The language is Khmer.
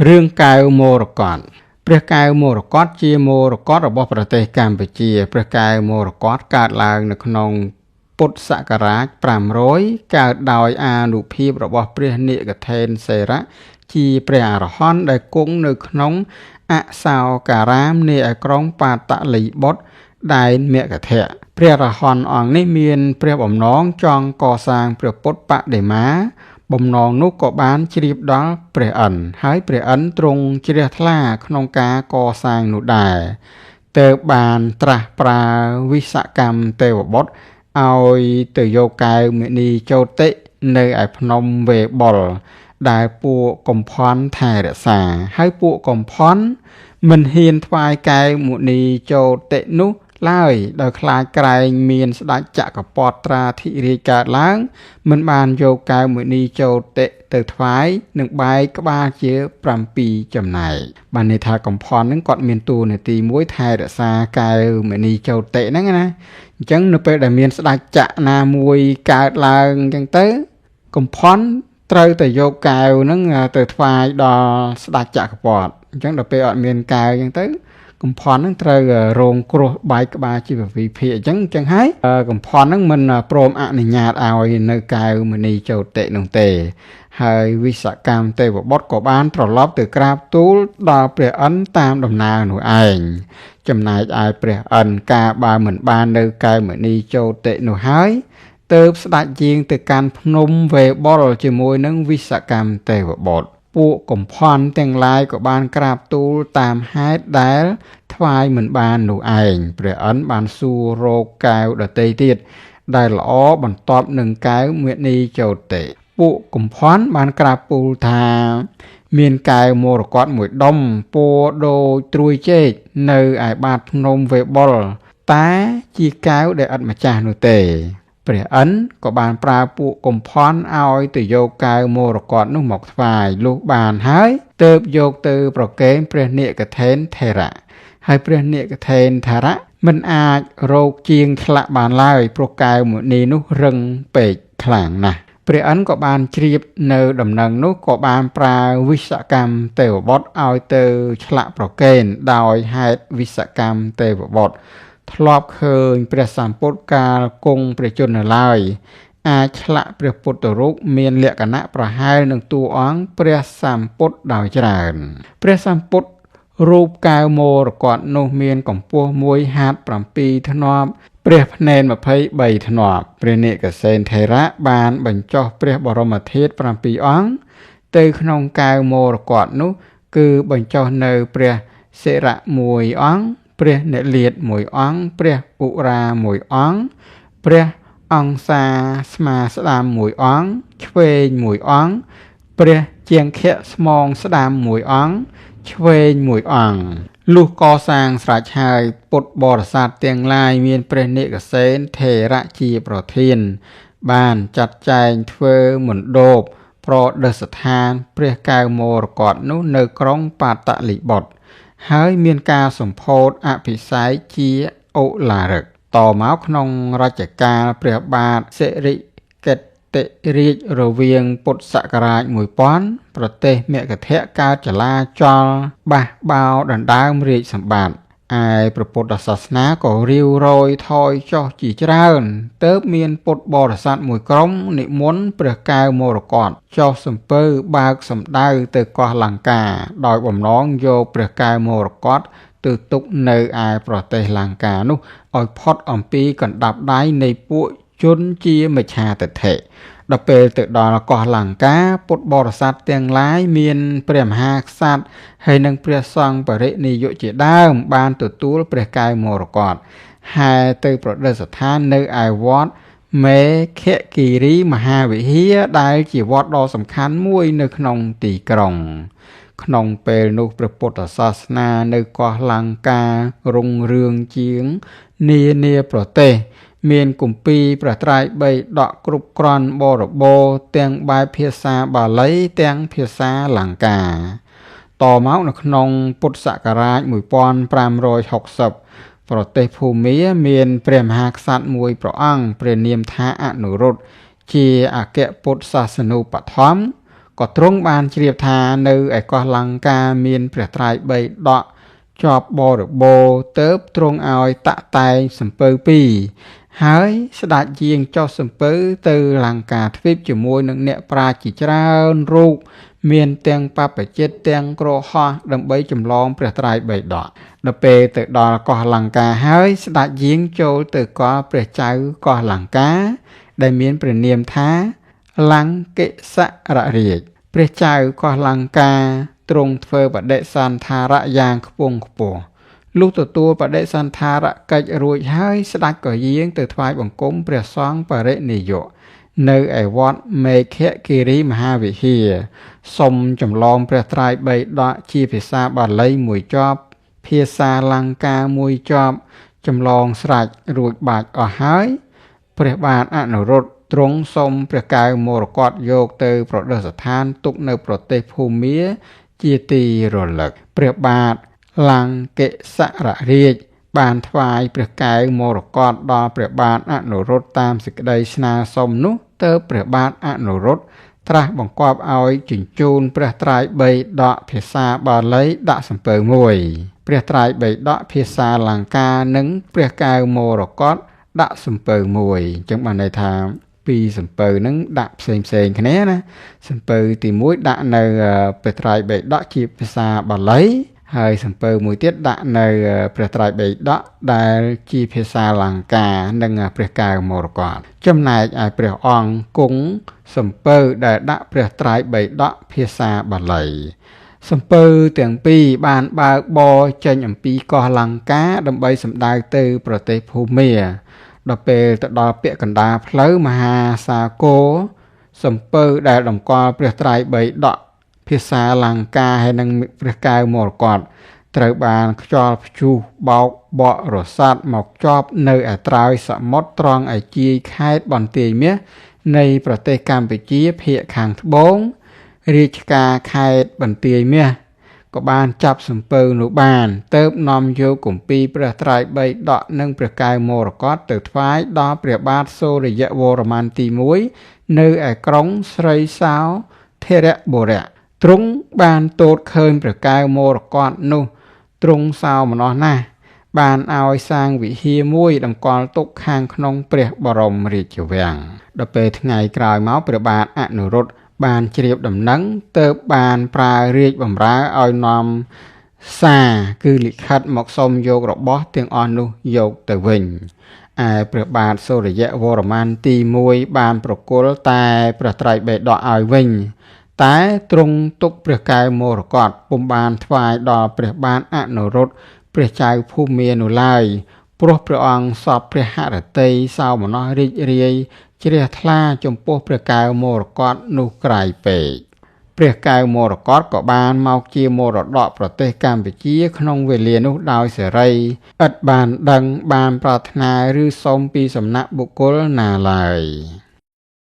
រឿងកែវមរកតព្រះកែវមរកតជាមរកតរបស់ប្រទេសកម្ពុជាព្រះកែវមរកតកើតឡើងនៅក្នុងពុទ្ធសករាជ500កើតដោយអានុភាពរបស់ព្រះនាគថេនសេរៈជាព្រះអរហន្តដែលគង់នៅក្នុងអសោការាមនៃឯក្រុងបាតលីបុត្រដែនមគធៈព្រះអរហន្តអង្គនេះមានព្រះបំណងចង់កសាងព្រះពុទ្ធបដិមាបំណងនោះក៏បានជ្រាបដល់ព្រះឥន្ទហើយព្រះឥន្ទទ្រង់ជ្រះថ្លាក្នុងការកសាងនោះដែរទើបបានត្រាស់ប្រើវិសកម្មទេវបុត្រឲ្យទៅយកកែវមណីចោតិនៅឯភ្នំវេបុលដែលពួកកំផន់ថែរក្សាហើយពួកកំផន់មិនហ៊ានថ្វាយកែវមណីចោតិនោះឡើយដោយខ្លាចក្រែងមានស្ដេចចក្រពត្រាធិរាជកើតឡើងមិនបានយកកែវមណីចោតិទៅថ្វាយនឹងបែកក្បាលជា7ចំណែកបានន័យថាកំផន់ហ្នឹងគាត់មានតួនាទីមួយថែរក្សាកែវមណីចោតិហ្នឹងណាអញ្ចឹងនៅពេលដែលមានស្ដេចចក្រណាមួយកើតឡើងអញ្ចឹងទៅកំផន់ត្រូវតែយកកែវហ្នឹងទៅថ្វាយដល់ស្ដេចចក្រពតអញ្ចឹងដល់ពេលអត់មានកែវអញ្ចឹងទៅកំផន់ហ្នឹងត្រូវរងគ្រោះបែកក្បាលជាវិភាគអញ្ចឹងហើយកំផន់ហ្នឹងមិនព្រមអនុញ្ញាតឲ្យនៅកែវមណីចោតិនោះទេហើយវិសកម្មទេវបុត្រក៏បានត្រឡប់ទៅក្រាបទូលដល់ព្រះឥន្ទតាមដំណើរនោះឯងចំណែកឯព្រះឥន្ទការបើមិនបាននៅកែវមណីចោតិនោះហើយទើបស្ដេចយាងទៅកាន់ភ្នំវេបុលជាមួយនឹងវិសកម្មទេវបុត្រពួកកំផន់ទាំងឡាយក៏បានក្រាបទូលតាមហេតុដែលថ្វាយមិនបាននោះឯងព្រះឥន្ទបានសួររកកែវដទៃទៀតដែលល្អបន្ទាប់នឹងកែវមណីចោតិពួកកំផន់បានក្រាបទូលថាមានកែវមរកតមួយដុំពណ៌ដូចត្រួយចេកនៅឯបាតភ្នំវេបុលតែជាកែវដែលឥតម្ចាស់នោះទេព្រះឥន្ទក៏បានប្រើពួកកំផន់ឲ្យទៅយកកែវមរកតនោះមកថ្វាយលុះបានហើយទើបយកទៅប្រគេនព្រះនាគថេនថេរៈហើយព្រះនាគថេនថេរៈមិនអាចរកជាងឆ្លាក់បានឡើយព្រោះកែវមណីនោះរឹងពេកខ្លាំងណាស់ព្រះឥន្ទក៏បានជ្រាបនៅដំណឹងនោះក៏បានប្រើវិសកម្មទេវបុត្រឲ្យទៅឆ្លាក់ប្រគេនដោយហេតុវិសកម្មទេវបុត្រធ្លាប់ឃើញព្រះសម្ពុទ្ធកាលគង់ព្រះជន្មនៅឡើយអាចឆ្លាក់ព្រះពុទ្ធរូបមានលក្ខណៈប្រហែលនឹងតួអង្គព្រះសម្ពុទ្ធដោយច្រើនព្រះសម្ពុទ្ធរូបកែវមរកតនោះមានកម្ពស់1 ហត្ថ 7 ធ្នាប់ព្រះភ្នែន23 ធ្នាប់ព្រះនាគសេនថេរៈបានបញ្ចុះព្រះបរមធាតុ7អង្គទៅក្នុងកែវមរកតនោះគឺបញ្ចុះនៅព្រះសិរៈ1អង្គព្រះនិលាត1អង្គព្រះឧរា1អង្គព្រះអង្គសាស្មាស្ដាំ1អង្គឆ្វេង1អង្គព្រះជាងខៈស្មងស្ដាំ1អង្គឆ្វេង1អង្គលុះកសាងស្រេចហើយពុទ្ធបរិស័ទទាំងឡាយមានព្រះនាគសេនថេរៈជាប្រធានបានចាត់ចែងធ្វើមណ្ឌបប្រឌិស្ថានព្រះកែវមរកតនោះនៅក្រុងបាតលីបុត្រហើយមានការសម្ពោធអភិសេកជាឧឡារិកតមកក្នុងរជ្ជកាលព្រះបាទសិរិកិត្តិរាជរវាងពុទ្ធសករាជ1000ប្រទេសមគធៈកើតចលាចលបះបោដណ្ដើមរាជសម្បត្តិឯព្រះពុទ្ធសាសនាក៏រាវរយថយចុះជាច្រើនទើបមានពុទ្ធបរិស័ទមួយក្រុមនិមន្តព្រះកែវមរកតចុះសំពៅបើកសំដៅទៅកោះលង្កាដោយបំណងយកព្រះកែវមរកតទៅទុកនៅឯប្រទេសលង្កានោះឲ្យផុតអំពីកណ្ដាប់ដៃនៃពួកជនជាមិច្ឆាទិដ្ឋិដល់ពេលទៅដល់កោះលង្កាពុទ្ធបរិស័ទទាំងឡាយមានព្រះមហាក្សត្រហើយនិងព្រះសង្ឃបរិនិយោជជាដើមបានទទួលព្រះកែវមរកតហើយទៅប្រឌិស្ថាននៅឯវត្តមេខគិរីមហាវិហារដែលជាវត្តដ៏សំខាន់មួយនៅក្នុងទីក្រុងក្នុងពេលនោះព្រះពុទ្ធសាសនានៅកោះលង្ការុងរឿងជាងនានាប្រទេសមានគម្ពីរព្រះត្រៃបិដកគ្រប់គ្រាន់បរិបូរណ៍ទាំងបែបភាសាបាលីទាំងភាសាលង្កាតមកនៅក្នុងពុទ្ធសករាជ1560ប្រទេសភូមាមានព្រះមហាក្សត្រមួយព្រះអង្គព្រះនាមថាអនុរុទ្ធជាអគ្គពុទ្ធសាសនូបត្ថម្ភ ក៏ទ្រង់បានជ្រាបថានៅឯកោះលង្កាមានព្រះត្រៃបីដកជាប់បរិបូរទៅទ្រង់ឲ្យតាក់តែងសំពៅពីរហើយស្ដេចយាងចុះសំពៅទៅលង្កាទ្វីបជាមួយនឹងអ្នកប្រាជ្ញជាច្រើនរូបមានទាំងបព្វជិតទាំងក្រហោះដើម្បីចម្លងព្រះត្រៃបីដកដល់ពេលទៅដល់កោះលង្កាហើយស្ដេចយាងចូលទៅកល់ព្រះចៅកោះលង្កាដែលមានព្រះនាមថាលង្កិសររាជព្រះចៅកោះលង្កាទ្រង់ធ្វើបដិសន្ធារៈយ៉ាងខ្ពង់ខ្ពស់លុះទទួលបដិសន្ធារកិច្ចរួចហើយស្ដេចក៏យាងទៅថ្វាយបង្គំព្រះសង្ឃបរិនិយោគនៅឯវត្តមេខគិរីមហាវិហារសុំចម្លងព្រះត្រៃបីដកជាភាសាបាលីមួយចប់ភាសាលង្កាមួយចប់ចម្លងស្រេចរួចបាច់អស់ហើយព្រះបាទអនុរុទ្ធទ្រង់សុំព្រះកែវមរកតយកទៅប្រឌិស្ថានទុកនៅប្រទេសភូមាជាទីរលឹកព្រះបាទលង្កិសររាជបានថ្វាយព្រះកែវមរកតដល់ព្រះបាទអនុរុទ្ធតាមសេចក្តីស្នើសុំនោះទើបព្រះបាទអនុរុទ្ធត្រាស់បង្គាប់ឲ្យជញ្ជូនព្រះត្រៃបីដកភាសាបាលីដាក់សំពៅមួយព្រះត្រៃបីដកភាសាលង្កានិងព្រះកែវមរកតដាក់សំពៅមួយអញ្ចឹងបានន័យថាពីរសំពៅហ្នឹងដាក់ផ្សេងគ្នាណាសំពៅទី1ដាក់នៅព្រះត្រៃបិដកជាភាសាបាលីហើយសំពៅមួយទៀតដាក់នៅព្រះត្រៃបិដកដែលជាភាសាលង្កានិងព្រះកែវមរកតចំណែកឯព្រះអង្គគង់សំពៅដែលដាក់ព្រះត្រៃបិដកភាសាបាលីសំពៅទាំងពីរបានបើកបរចេញអំពីកោះលង្កាដើម្បីសម្ដៅទៅប្រទេសភូមាដល់ពេលទៅដល់ពាក់កណ្ដាលផ្លូវមហាសាគរសំពៅដែលតម្កល់ព្រះត្រៃបីដកភាសាលង្កាហើយនិងព្រះកែវមរកតត្រូវបានខ្យល់ព្យុះបោកបក់រសាត់មកជាប់នៅឯត្រើយសមុទ្រត្រង់ឯជាយខេត្តបន្ទាយមាសនៃប្រទេសកម្ពុជាភាគខាងត្បូងរាជការខេត្តបន្ទាយមាសក៏បានចាប់សំពៅនោះបានទើបនាំយកគម្ពីរព្រះត្រៃបីដកនិងព្រះកែវមរកតទៅថ្វាយដល់ព្រះបាទសូរ្យវរ្ម័នទី1នៅឯក្រុងស្រីសោធរបុរៈទ្រង់បានទតឃើញព្រះកែវមរកតនោះទ្រង់សោមនស្សណាស់បានឲ្យសាងវិហារមួយតម្កល់ទុកខាងក្នុងព្រះបរមរាជវាំងដល់ពេលថ្ងៃក្រោយមកព្រះបាទអនុរុទ្ធបានជ្រាបដំណឹងទើបបានប្រើរាជបម្រើឲ្យនាំសារគឺលិខិតមកសុំយករបស់ទាំងអស់នោះយកទៅវិញឯព្រះបាទសូរ្យវរ្ម័នទី1បានប្រគល់តែព្រះត្រៃបិដកឲ្យវិញតែទ្រង់ទុកព្រះកែវមរកតពុំបានថ្វាយដល់ព្រះបាទអនុរុទ្ធព្រះចៅភូមានោះឡើយព្រោះព្រះអង្គសពព្រះហឫទ័យសោមនស្សរីករាយជ្រះថ្លាចំពោះព្រះកែវមរកតនោះក្រៃពេកព្រះកែវមរកតក៏បានមកជាមរតកប្រទេសកម្ពុជាក្នុងវេលានោះដោយសេរីឥតបានដឹងបានប្រាថ្នាឬសុំពីសំណាក់បុគ្គលណាឡើយ